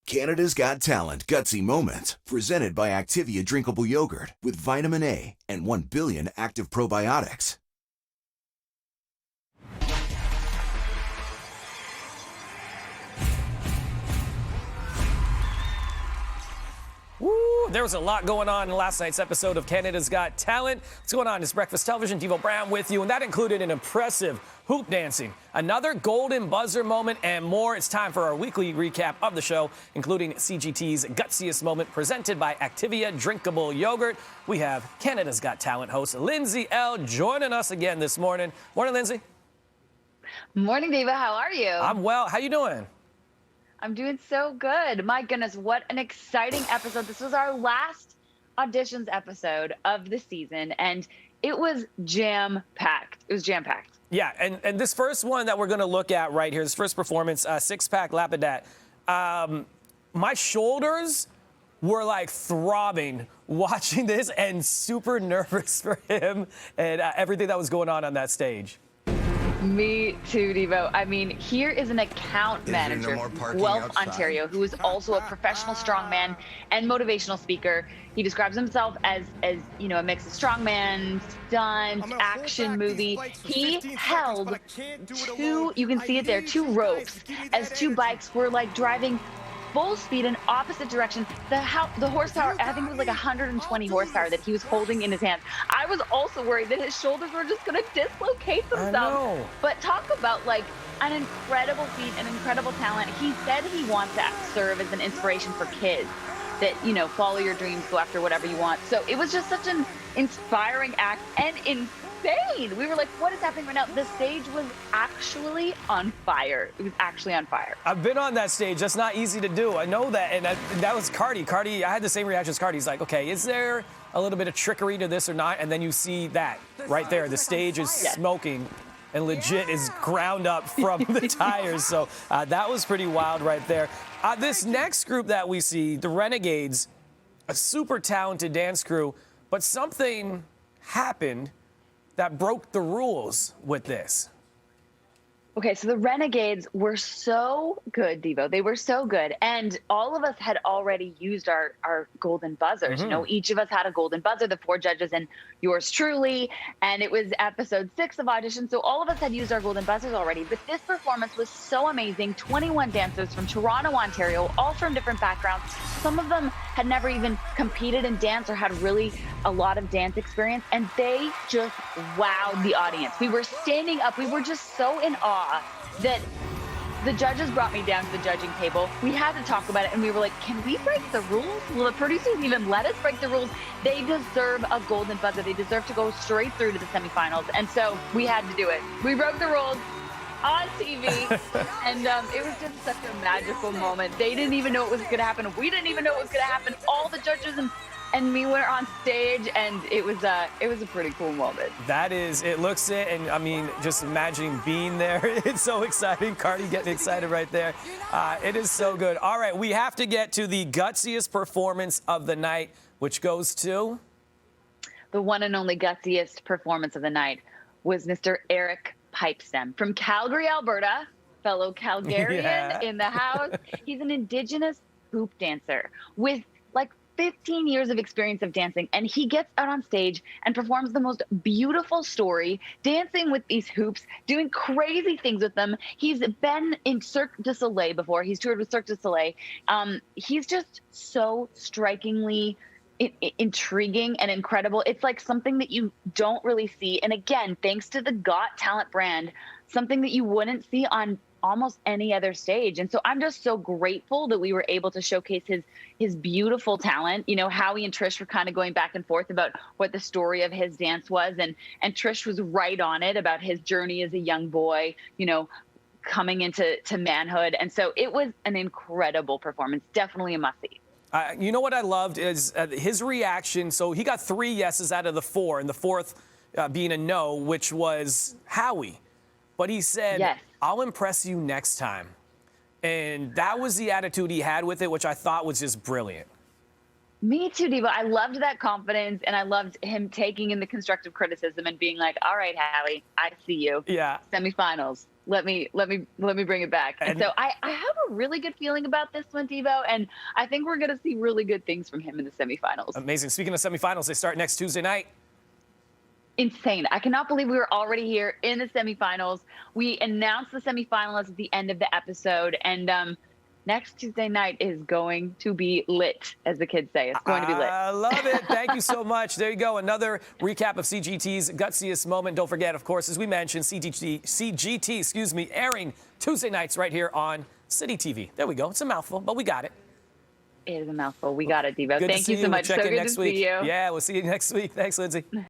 Canada's Got Talent Gutsy Moments, presented by Activia Drinkable Yogurt with vitamin A and 1 billion active probiotics. Woo, there was a lot going on in last night's episode of Canada's Got Talent. What's going on? It's Breakfast Television. Devo Brown with you, and that included an impressive hoop dancing, another golden buzzer moment, and more. It's time for our weekly recap of the show, including CGT's Gutsiest Moment, presented by Activia Drinkable Yogurt. We have Canada's Got Talent host Lindsay L. joining us again this morning. Morning, Lindsay. Morning, Devo. How are you? I'm well. How you doing? I'm doing so good. My goodness, what an exciting episode. This was our last auditions episode of the season, and it was jam-packed. It was jam-packed. Yeah, and this first one that we're going to look at right here, this first performance, Six-Pack Lapidat, my shoulders were like throbbing watching this and super nervous for him and everything that was going on that stage. Me too, Devo. I mean, here is an account manager, Guelph, Ontario, who is also a professional strongman and motivational speaker. He describes himself as you know, a mix of strongman, stunt, action movie. He held two, you can see it there, two ropes as two bikes were like driving full speed in opposite direction. The horsepower, I think it was like 120 horsepower that he was holding in his hands. I was also worried that his shoulders were just going to dislocate themselves. But talk about like an incredible feat, an incredible talent. He said he wants to serve as an inspiration for kids that, you know, follow your dreams, go after whatever you want. So it was just such an inspiring act and insane. We were like, what is happening right now? The stage was actually on fire. It was actually on fire. I've been on that stage. That's not easy to do. I know that. And that was Cardi. Cardi, I had the same reaction as Cardi. He's like, okay, is there a little bit of trickery to this or not? And then you see that right there. The stage is smoking and legit is ground up from the tires. So that was pretty wild right there. This next group that we see, the Renegades, a super talented dance crew, but something happened that broke the rules with this. Okay, so the Renegades were so good, Devo. They were so good. And all of us had already used our golden buzzers. You know, each of us had a golden buzzer, the 4 judges and yours truly. And it was episode 6 of audition. So all of us had used our golden buzzers already. But this performance was so amazing. 21 dancers from Toronto, Ontario, all from different backgrounds. Some of them had never even competed in dance or had really a lot of dance experience. And they just wowed the audience. We were standing up. We were just so in awe that the judges brought me down to the judging table. We had to talk about it, and we were like, can we break the rules? Will the producers even let us break the rules? They deserve a golden buzzer. They deserve to go straight through to the semifinals. And so we had to do it. We broke the rules on TV, and it was just such a magical moment. They didn't even know it was going to happen. We didn't even know it was going to happen. All the judges and me were on stage, and it was a pretty cool moment. That is, it looks it, and I mean, just imagining being there. It's so exciting. Cardi getting excited right there. It is so good. All right, we have to get to the gutsiest performance of the night, which goes to? The one and only gutsiest performance of the night was Mr. Arik Pipestem from Calgary, Alberta, fellow Calgarian in the house. He's an Indigenous hoop dancer with like 15 years of experience of dancing, and he gets out on stage and performs the most beautiful story, dancing with these hoops, doing crazy things with them. He's been in Cirque du Soleil before. He's toured with Cirque du Soleil. He's just so strikingly intriguing and incredible. It's like something that you don't really see. And again, thanks to the Got Talent brand, something that you wouldn't see on almost any other stage. And so I'm just so grateful that we were able to showcase his beautiful talent. You know, Howie and Trish were kind of going back and forth about what the story of his dance was. And Trish was right on it about his journey as a young boy, you know, coming into manhood. And so it was an incredible performance. Definitely a must-see. You know what I loved is his reaction. So he got 3 yeses out of the 4, and the 4th being a no, which was Howie. But he said, yes, I'll impress you next time. And that was the attitude he had with it, which I thought was just brilliant. Me too, Devo. I loved that confidence, and I loved him taking in the constructive criticism and being like, all right, Howie, I see you. Yeah. Semifinals. let me bring it back. And so I have a really good feeling about this one, Devo, and I think we're going to see really good things from him in the semifinals. Amazing. Speaking of semifinals, they start next Tuesday night. Insane. I cannot believe we were already here in the semifinals. We announced the semifinalists at the end of the episode, and next Tuesday night is going to be lit, as the kids say. It's going to be lit. I love it. Thank you so much. There you go. Another recap of CGT's Gutsiest Moment. Don't forget, of course, as we mentioned, CGT, airing Tuesday nights right here on Citytv. There we go. It's a mouthful, but we got it. It is a mouthful. We got it, Devo. Good Thank you so much. We'll check so in good next to week. see you. Yeah, we'll see you next week. Thanks, Lindsay.